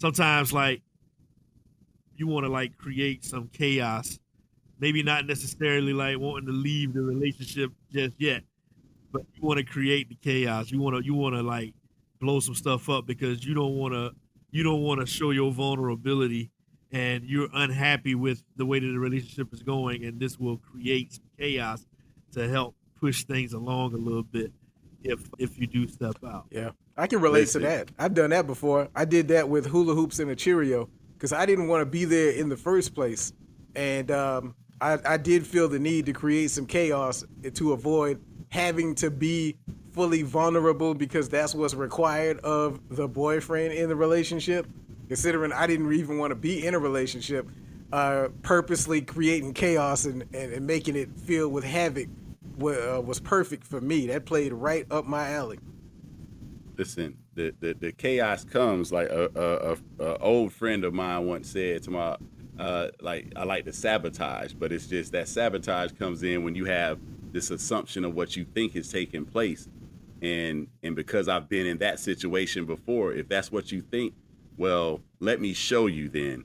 sometimes like you want to like create some chaos. Maybe not necessarily like wanting to leave the relationship just yet, but you want to create the chaos. You want to like blow some stuff up because you don't want to show your vulnerability and you're unhappy with the way that the relationship is going, and this will create some chaos to help push things along a little bit if you do step out. Yeah, I can relate to that. I've done that before. I did that with hula hoops and a Cheerio because I didn't want to be there in the first place, and I did feel the need to create some chaos to avoid having to be fully vulnerable because that's what's required of the boyfriend in the relationship. Considering I didn't even want to be in a relationship, purposely creating chaos and making it filled with havoc was perfect for me. That played right up my alley. Listen, the chaos comes like a old friend of mine once said to my like I like to sabotage, but it's just that sabotage comes in when you have this assumption of what you think is taking place, and because I've been in that situation before, if that's what you think, well, let me show you then.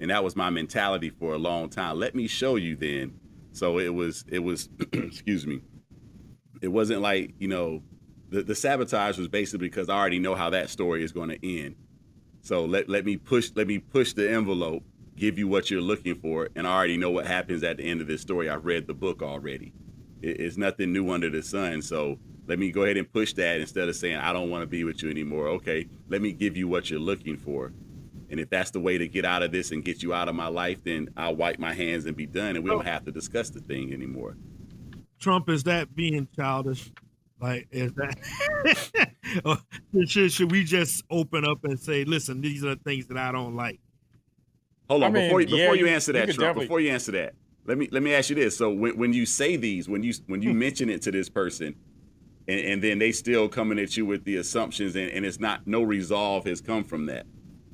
And that was my mentality for a long time. Let me show you then. So it was excuse me. It wasn't like, the sabotage was basically because I already know how that story is going to end. So let me push the envelope, give you what you're looking for, and I already know what happens at the end of this story. I've read the book already. It's nothing new under the sun. So let me go ahead and push that instead of saying, I don't want to be with you anymore. Okay, let me give you what you're looking for. And if that's the way to get out of this and get you out of my life, then I'll wipe my hands and be done, and we don't have to discuss the thing anymore. Trump, is that being childish? Like, is that or should we just open up and say, listen, these are the things that I don't like? Hold on, I mean, before you answer you that, could Trump, definitely- before you answer that, let me ask you this. So when you say these, when you mention it to this person, and then they still coming at you with the assumptions, and it's no resolve has come from that.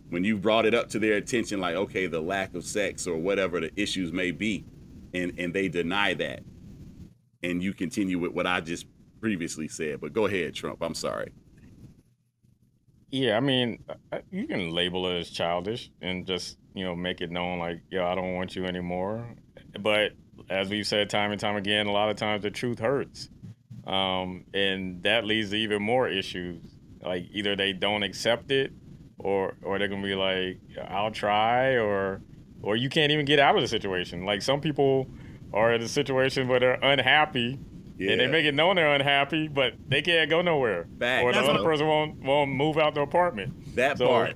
When you brought it up to their attention, like, okay, the lack of sex or whatever the issues may be, and they deny that, and you continue with what I just previously said. But go ahead, Trump. I'm sorry. Yeah, I mean, you can label it as childish and just, make it known like, yeah, I don't want you anymore. But as we've said time and time again, a lot of times the truth hurts. And that leads to even more issues. Like either they don't accept it or they're going to be like, I'll try, or you can't even get out of the situation. Like some people are in a situation where they're unhappy. Yeah. And they make it known they're unhappy, but they can't go nowhere. Back. Or the other person won't move out the apartment. That part.